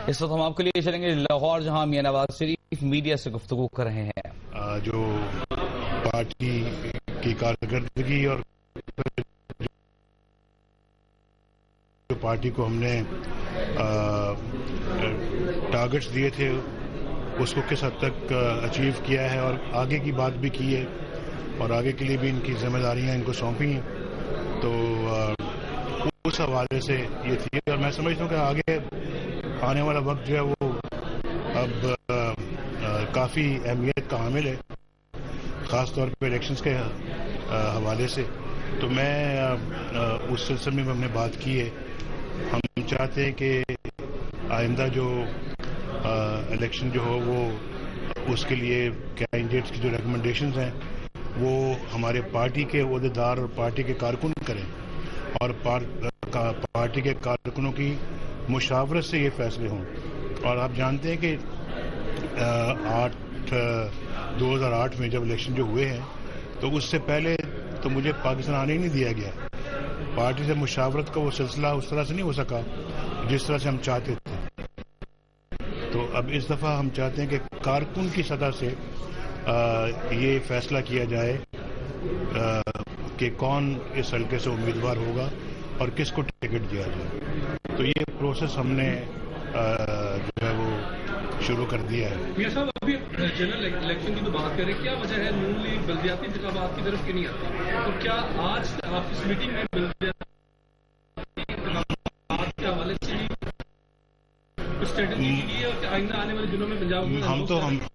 اس وقت ہم آپ کے لیے چلیں گے لاہور، جہاں میاں نواز شریف میڈیا سے گفتگو کر رہے ہیں. جو پارٹی کی کارکردگی اور جو پارٹی کو ہم نے ٹارگٹس دیے تھے اس کو کس حد تک اچیو کیا ہے اور آگے کی بات بھی کی ہے اور آگے کے لیے بھی ان کی ذمہ داریاں ان کو سونپی ہیں. تو اس حوالے سے یہ تھی اور میں سمجھتا ہوں کہ آگے آنے والا وقت جو ہے وہ اب کافی اہمیت کا حامل ہے، خاص طور پہ الیکشنز کے حوالے سے. تو میں اس سلسلے میں ہم نے بات کی ہے. ہم چاہتے ہیں کہ آئندہ جو الیکشن جو ہو وہ اس کے لیے کینڈیڈیٹس کی جو ریکمنڈیشنز ہیں وہ ہمارے پارٹی کے عہدیدار اور پارٹی کے کارکن کریں اور پارٹی کے کارکنوں کی مشاورت سے یہ فیصلے ہوں. اور آپ جانتے ہیں کہ 2008 میں جب الیکشن جو ہوئے ہیں تو اس سے پہلے تو مجھے پاکستان آنے ہی نہیں دیا گیا. پارٹی سے مشاورت کا وہ سلسلہ اس طرح سے نہیں ہو سکا جس طرح سے ہم چاہتے تھے. تو اب اس دفعہ ہم چاہتے ہیں کہ کارکن کی سطح سے یہ فیصلہ کیا جائے کہ کون اس حلقے سے امیدوار ہوگا اور کس کو ٹکٹ دیا جائے. تو یہ پروسیس ہم نے جو ہے وہ شروع کر دیا ہے. میاں صاحب ابھی جنرل الیکشن کی تو بات کریں، کیا وجہ ہے نون لیگ بلدیاتی انتخابات کی طرف کی نہیں آتی؟ تو کیا آج آپ اس میٹنگ میں بلدیاتی انتخابات کے حوالے سے اسٹریٹجی کی ہے اور آئندہ آنے والے دنوں میں پنجاب میں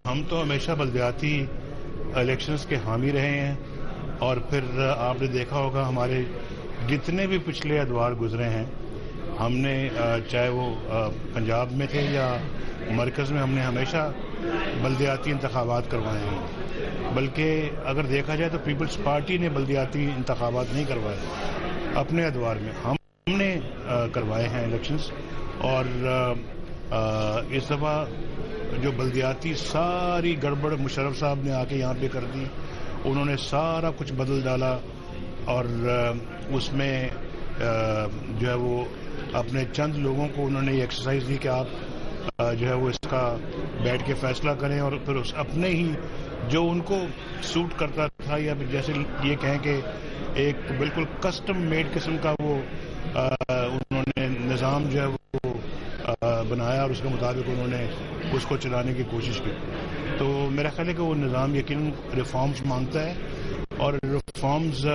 ہم تو ہمیشہ بلدیاتی الیکشنز کے حامی رہے ہیں اور پھر آپ نے دیکھا ہوگا ہمارے جتنے بھی پچھلے ادوار گزرے ہیں ہم نے چاہے وہ پنجاب میں تھے یا مرکز میں ہم نے ہمیشہ بلدیاتی انتخابات کروائے ہیں. بلکہ اگر دیکھا جائے تو پیپلز پارٹی نے بلدیاتی انتخابات نہیں کروائے اپنے ادوار میں، ہم نے کروائے ہیں الیکشنز. اور اس دفعہ جو بلدیاتی ساری گڑبڑ مشرف صاحب نے آ کے یہاں پہ کر دی، انہوں نے سارا کچھ بدل ڈالا اور اس میں جو ہے وہ اپنے چند لوگوں کو انہوں نے یہ ایکسرسائز دی کہ آپ جو ہے وہ اس کا بیٹھ کے فیصلہ کریں اور پھر اس اپنے ہی جو ان کو سوٹ کرتا تھا یا جیسے یہ کہیں کہ ایک بالکل کسٹم میڈ قسم کا وہ انہوں نے نظام جو ہے وہ بنایا اور اس کے مطابق انہوں نے اس کو چلانے کی کوشش کی. تو میرا خیال ہے کہ وہ نظام یقیناً ریفارمز مانگتا ہے اور ریفارمز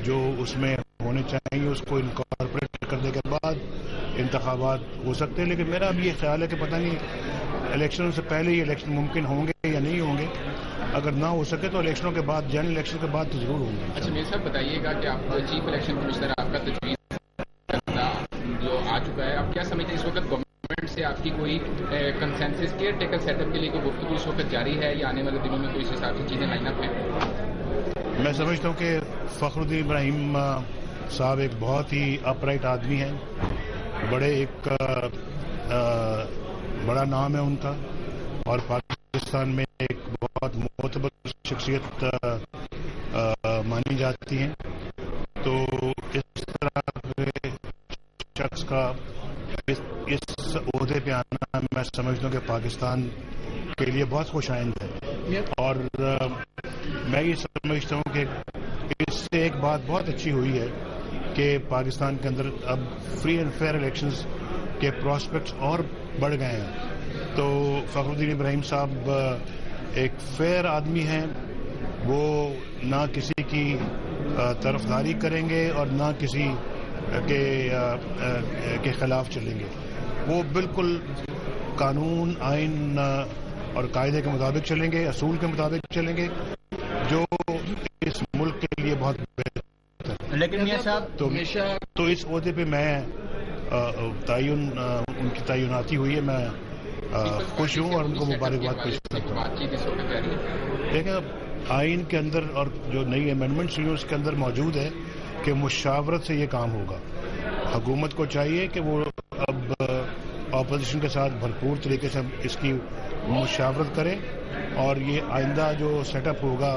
جو اس میں ہونے چاہیے اس کو انکارپوریٹ کرنے کے بعد انتخابات ہو سکتے ہیں. لیکن میرا اب یہ خیال ہے کہ پتہ نہیں الیکشنوں سے پہلے ہی الیکشن ممکن ہوں گے یا نہیں ہوں گے. اگر نہ ہو سکے تو الیکشنوں کے بعد، جنرل الیکشن کے بعد تو ضرور ہوں گے. اچھا میاں صاحب بتائیے گا کہ آپ چیف الیکشن کمشنر آپ کا تجویز جو آ چکا ہے، آپ کیا سمجھتے ہیں اس وقت گورنمنٹ سے آپ کی کوئی consensus caretaker set up کے لیے کوئی گفتگو اس وقت جاری ہے یا آنے والے دنوں میں کوئی اس حساب سے چیزیں لائن اپ ہیں؟ میں سمجھتا ہوں کہ فخر الدین ابراہیم صاحب ایک بہت ہی اپ رائٹ آدمی ہیں، ایک بڑا نام ہے ان کا اور پاکستان میں ایک بہت معتبر شخصیت مانی جاتی ہیں. تو اس طرح کے شخص کا اس عہدے پہ آنا میں سمجھتا ہوں کہ پاکستان کے لیے بہت خوش آئند ہے. اور میں یہ سمجھتا ہوں کہ اس سے ایک بات بہت اچھی ہوئی ہے کہ پاکستان کے اندر اب فری اینڈ فیئر الیکشنز کے پراسپیکٹس اور بڑھ گئے ہیں. تو فخر الدین ابراہیم صاحب ایک فیئر آدمی ہیں، وہ نہ کسی کی طرفداری کریں گے اور نہ کسی کے خلاف چلیں گے. وہ بالکل قانون، آئین اور قاعدے کے مطابق چلیں گے، اصول کے مطابق چلیں گے جو اس ملک کے لیے بہت بہتر ہے. لیکن میاں صاحب تو اس عہدے پہ میں تعین ان کی تعیناتی ہوئی ہے، میں خوش ہوں اور ان کو مبارکباد پیش کرتا ہوں. دیکھیں آئین کے اندر اور جو نئی امینڈمنٹس ہوئی اس کے اندر موجود ہے کہ مشاورت سے یہ کام ہوگا. حکومت کو چاہیے کہ وہ اب اپوزیشن کے ساتھ بھرپور طریقے سے اس کی مشاورت کریں اور یہ آئندہ جو سیٹ اپ ہوگا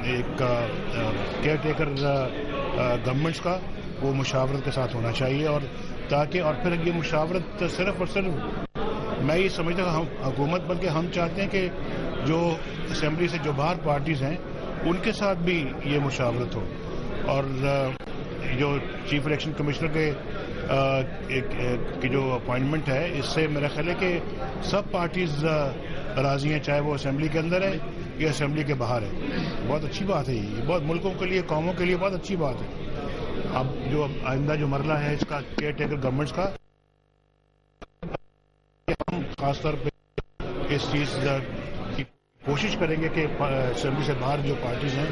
ایک کیئر ٹیکر گورنمنٹس کا وہ مشاورت کے ساتھ ہونا چاہیے اور تاکہ اور پھر یہ مشاورت صرف اور صرف میں یہ سمجھتا ہوں حکومت بلکہ ہم چاہتے ہیں کہ جو اسمبلی سے جو باہر پارٹیز ہیں ان کے ساتھ بھی یہ مشاورت ہو. اور جو چیف الیکشن کمشنر کی جو اپوائنٹمنٹ ہے اس سے میرا خیال ہے کہ سب پارٹیز راضی ہیں, چاہے وہ اسمبلی کے اندر ہے یا اسمبلی کے باہر ہے. بہت اچھی بات ہے, یہ بہت ملکوں کے لیے قوموں کے لیے بہت اچھی بات ہے. اب جو آئندہ جو مرحلہ ہے اس کا کیئر ٹیکر گورنمنٹس کا, ہم خاص طور پہ اس چیز کی کوشش کریں گے کہ اسمبلی سے باہر جو پارٹیز ہیں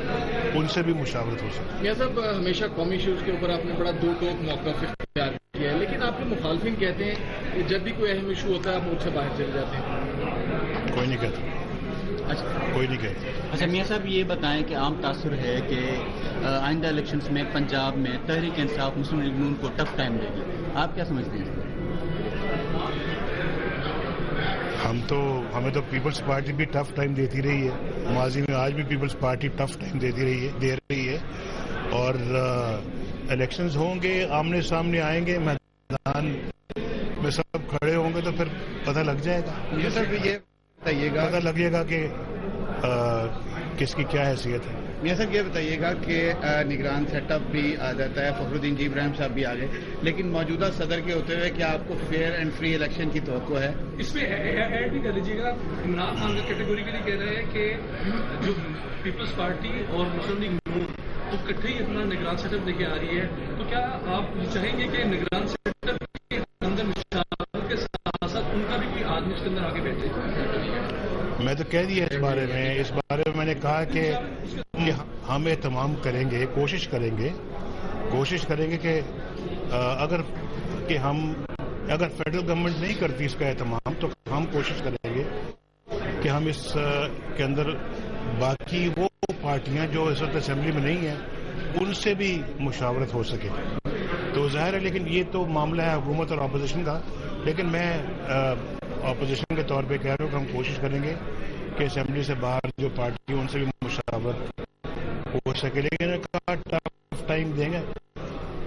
ان سے بھی مشاورت ہو سکے. میاں صاحب, ہمیشہ قومی ایشوز کے اوپر آپ نے بڑا دو ٹوک موقف اختیار کیا ہے, لیکن آپ کے مخالفین کہتے ہیں کہ جب بھی کوئی اہم ایشو ہوتا ہے آپ ملک سے باہر چلے جاتے ہیں. کوئی نہیں کہتا, کوئی نہیں کہتا. اچھا میاں صاحب, یہ بتائیں کہ عام تاثر ہے کہ آئندہ الیکشنز میں پنجاب میں تحریک انصاف مسلم لیگ نون کو ٹف ٹائم دے گی, آپ کیا سمجھتے ہیں؟ ہمیں تو پیپلز پارٹی بھی ٹف ٹائم دیتی رہی ہے, ماضی میں آج بھی پیپلز پارٹی ٹف ٹائم دے رہی ہے. اور الیکشنز ہوں گے, آمنے سامنے آئیں گے, میدان میں سب کھڑے ہوں گے تو پھر پتہ لگ جائے گا. یہ سر یہ بتائیے گا, پتہ لگے گا کہ کس کی کیا حیثیت ہے. میاں صاحب یہ بتائیے گا کہ نگران سیٹ اپ بھی آ جاتا ہے, فخر الدین جی ابراہیم صاحب بھی آ گئے, لیکن موجودہ صدر کے ہوتے ہوئے کیا آپ کو فیئر اینڈ فری الیکشن کی توقع ہے؟ اس میں ایڈ بھی کر لیجیے گا, عمران خان کیٹیگوری کے لیے کہہ رہے ہیں کہ جو پیپلز پارٹی اور مسلم لیگ نون تو اکٹھے ہی اپنا نگران سیٹ اپ لے کے آ رہی ہے, تو کیا آپ یہ چاہیں گے کہ نگران سیٹ اپ کے اندر مشاورت کے ساتھ ساتھ ان کا بھی کوئی آدمی اس کے اندر آگے بیٹھے؟ میں تو کہہ دیا اس بارے میں نے کہا کہ ہم اہتمام کریں گے, کوشش کریں گے کہ اگر فیڈرل گورنمنٹ نہیں کرتی اس کا اہتمام تو ہم کوشش کریں گے کہ ہم اس کے اندر باقی وہ پارٹیاں جو اس وقت اسمبلی میں نہیں ہیں ان سے بھی مشاورت ہو سکے. تو ظاہر ہے, لیکن یہ تو معاملہ ہے حکومت اور اپوزیشن کا, لیکن میں اپوزیشن کے طور پہ کہہ رہا ہوں کہ ہم کوشش کریں گے کہ اسمبلی سے باہر جو پارٹی ان سے بھی مشاورت ہو سکے. لیکن کہا ٹف ٹائم دیں گے,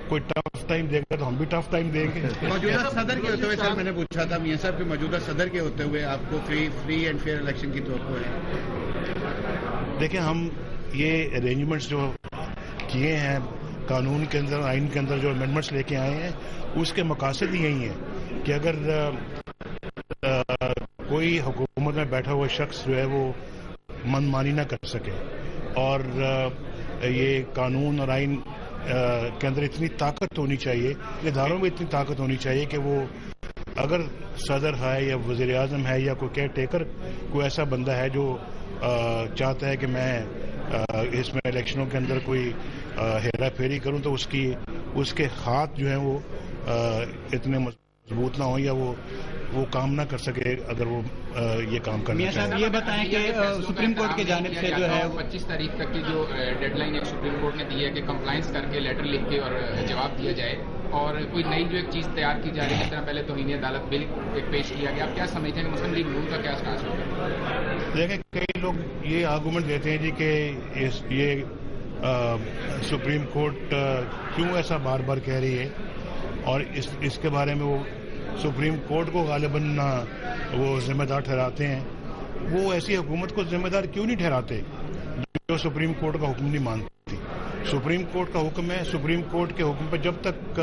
کوئی ٹف ٹائم دے گا تو ہم بھی ٹف ٹائم دیں گے. موجودہ صدر کے ہوتے ہوئے سر میں نے پوچھا تھا میاں صاحب کہ موجودہ صدر کے ہوتے ہوئے آپ کو فری اینڈ فیئر الیکشن کی توقع ہے؟ دیکھیں, ہم یہ ارینجمنٹس جو کیے ہیں قانون کے اندر, آئین کے اندر جو امینڈمنٹس لے کے آئے ہیں اس کے مقاصد یہی ہیں کہ اگر کوئی حکومت میں بیٹھا ہوا شخص جو ہے وہ من مانی نہ کر سکے, اور یہ قانون اور آئین کے اندر اتنی طاقت ہونی چاہیے, اداروں میں اتنی طاقت ہونی چاہیے کہ وہ اگر صدر ہے یا وزیر اعظم ہے یا کوئی کیئر ٹیکر کوئی ایسا بندہ ہے جو چاہتا ہے کہ میں اس میں الیکشنوں کے اندر کوئی ہیرا پھیری کروں تو اس کے ہاتھ جو ہیں وہ اتنے مضبوط نہ ہوں یا وہ کام نہ کر سکے اگر وہ یہ کام کرنا چاہے. یہ بتائیں کہ سپریم کورٹ کی جانب سے جو ہے 25 تاریخ تک کی جو ڈیڈ لائن ہے سپریم کورٹ نے دی ہے کہ کمپلائنس کر کے لیٹر لکھ کے اور جواب دیا جائے, اور کوئی نئی جو ایک چیز تیار کی جا رہی ہے, جس طرح پہلے توہین عدالت بل ایک پیش کیا گیا, آپ کیا سمجھتے ہیں کہ مسلم لیگ نون کا کیا اسٹانس ہوگا؟ دیکھیں, کئی لوگ یہ آرگومنٹ دیتے ہیں جی کہ یہ سپریم کورٹ کیوں ایسا بار بار کہہ رہی ہے, اور اس کے بارے میں وہ سپریم کورٹ کو غالباً وہ ذمہ دار ٹھہراتے ہیں. وہ ایسی حکومت کو ذمہ دار کیوں نہیں ٹھہراتے جو سپریم کورٹ کا حکم نہیں مانتی؟ سپریم کورٹ کا حکم ہے, سپریم کورٹ کے حکم پہ جب تک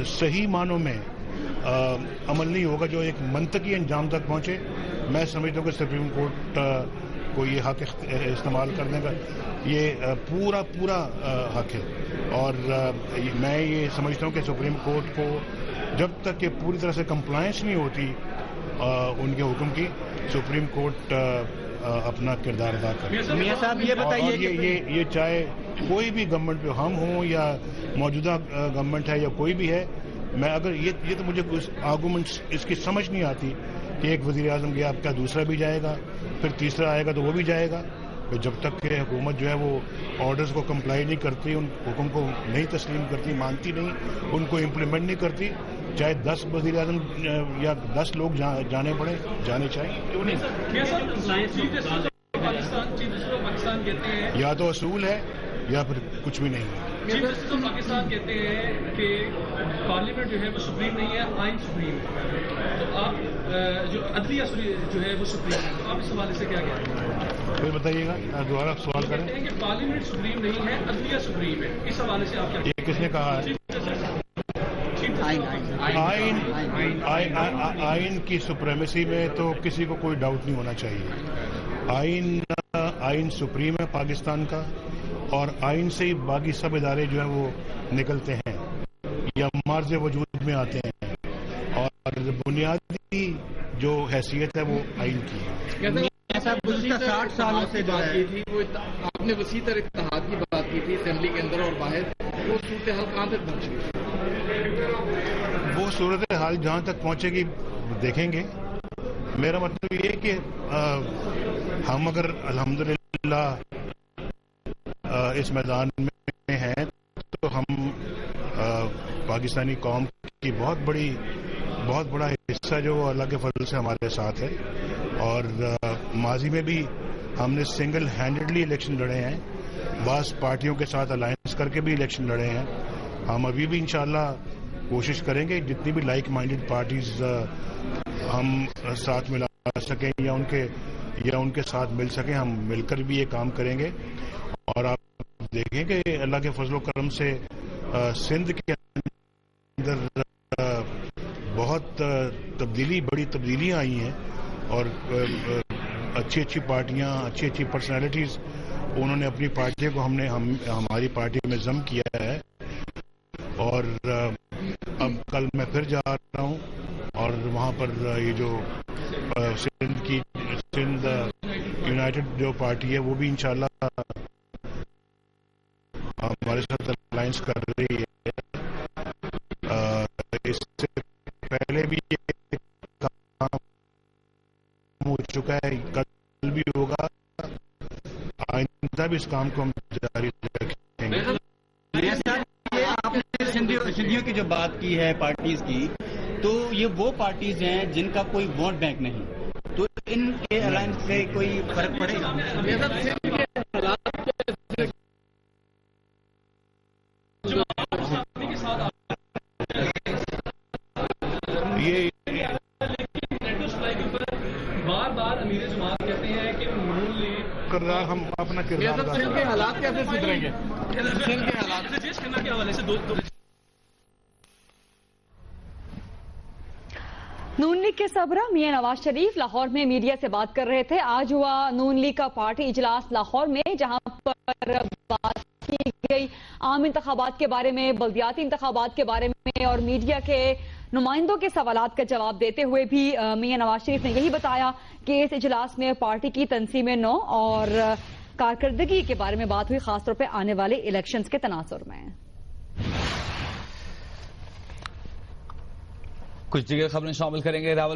صحیح معنوں میں عمل نہیں ہوگا جو ایک منطقی انجام تک پہنچے, میں سمجھتا ہوں کہ سپریم کورٹ کو یہ حق استعمال کرنے کا یہ پورا حق ہے. اور میں یہ سمجھتا ہوں کہ سپریم کورٹ کو جب تک کہ پوری طرح سے کمپلائنس نہیں ہوتی ان کے حکم کی, سپریم کورٹ اپنا کردار ادا کرے. میاں صاحب یہ بتائیے کہ یہ چاہے کوئی بھی گورنمنٹ پہ ہم ہوں یا موجودہ گورنمنٹ ہے یا کوئی بھی ہے, میں اگر یہ تو مجھے آرگومنٹس اس کی سمجھ نہیں آتی کہ ایک وزیر اعظم گیا, اب کیا دوسرا بھی جائے گا, پھر تیسرا آئے گا تو وہ بھی جائے گا. جب تک کہ حکومت جو ہے وہ آرڈرز کو کمپلائی نہیں کرتی, ان حکم کو نہیں تسلیم کرتی, مانتی نہیں, ان کو امپلیمنٹ نہیں کرتی, چاہے 10 وزیر اعظم یا 10 لوگ جانے پڑے, جانے چاہیے, کیوں نہیں؟ پاکستان کہتے ہیں یا تو اصول ہے یا پھر کچھ بھی نہیں ہے. چیف جسٹس آف پاکستان کہتے ہیں کہ پارلیمنٹ جو ہے وہ سپریم نہیں ہے، آئین سپریم ہے. تو آپ جو عدلیہ جو ہے وہ سپریم ہے، تو آپ اس حوالے سے کیا کہتے ہیں؟ پھر بتائیے گا، دوبارہ سوال کریں. کہتے ہیں کہ پارلیمنٹ سپریم نہیں ہے، عدلیہ سپریم ہے. اس حوالے سے آپ کیا کہتے یہ کس نے کہا ہے؟ آئین کی سپریمیسی میں تو کسی کو کوئی ڈاؤٹ نہیں ہونا چاہیے. آئین سپریم ہے پاکستان کا، اور آئین سے ہی باقی سب ادارے جو ہیں وہ نکلتے ہیں یا مارز وجود میں آتے ہیں، اور بنیادی جو حیثیت ہے وہ آئین کی ہے. گزشتہ 60 سالوں سے بات کی تھی، وہ آپ نے وسیع تر اتحاد کی بات کی تھی اسمبلی کے اندر اور باہر، وہ صورتحال کہاں تک پہنچ گئی؟ وہ صورتحال جہاں تک پہنچے گی دیکھیں گے. میرا مطلب یہ ہے کہ ہم اگر الحمدللہ اس میدان میں ہیں تو ہم پاکستانی قوم کی بہت بڑا حصہ جو اللہ کے فضل سے ہمارے ساتھ ہے. اور ماضی میں بھی ہم نے سنگل ہینڈڈلی الیکشن لڑے ہیں، بعض پارٹیوں کے ساتھ الائنس کر کے بھی الیکشن لڑے ہیں. ہم ابھی بھی انشاءاللہ کوشش کریں گے جتنی بھی لائک مائنڈڈ پارٹیز ہم ساتھ ملا سکیں یا ان کے ساتھ مل سکیں، ہم مل کر بھی یہ کام کریں گے. اور آپ دیکھیں کہ اللہ کے فضل و کرم سے سندھ کے اندر بہت بڑی تبدیلیاں آئی ہیں، اور اچھی پارٹیاں، اچھی پرسنالٹیز انہوں نے اپنی پارٹی کو ہماری پارٹی میں ضم کیا ہے. اور اب کل میں پھر جا رہا ہوں، اور وہاں پر یہ جو سندھ یونائٹڈ جو پارٹی ہے وہ بھی انشاءاللہ ہمارے ساتھ الائنس کر رہی ہے. اس سے پہلے بھی یہ کام ہو چکا ہے، کل بھی ہوگا، آئندہ بھی اس کام کو ہم جاری رکھیں گے. آپ نے سندھیوں کی جو بات کی ہے پارٹیز کی، تو یہ وہ پارٹیز ہیں جن کا کوئی ووٹ بینک نہیں، تو ان کے الائنس سے کوئی فرق پڑے گا؟ یہ بار امیر جماعت کہتے ہیں کہ کردار ہم اپنا کردار سندھ کے حالات کیسے سدھریں گے؟ سندھ کے حالات کے حوالے سے نون لیگ کے سربراہ میاں نواز شریف لاہور میں میڈیا سے بات کر رہے تھے. آج ہوا نون لیگ کا پارٹی اجلاس لاہور میں، جہاں پر بات کی گئی عام انتخابات کے بارے میں، بلدیاتی انتخابات کے بارے میں، اور میڈیا کے نمائندوں کے سوالات کا جواب دیتے ہوئے بھی میاں نواز شریف نے یہی بتایا کہ اس اجلاس میں پارٹی کی تنظیم نو اور کارکردگی کے بارے میں بات ہوئی، خاص طور پہ آنے والے الیکشنز کے تناظر میں. کچھ دیگر خبریں شامل کریں گے. راول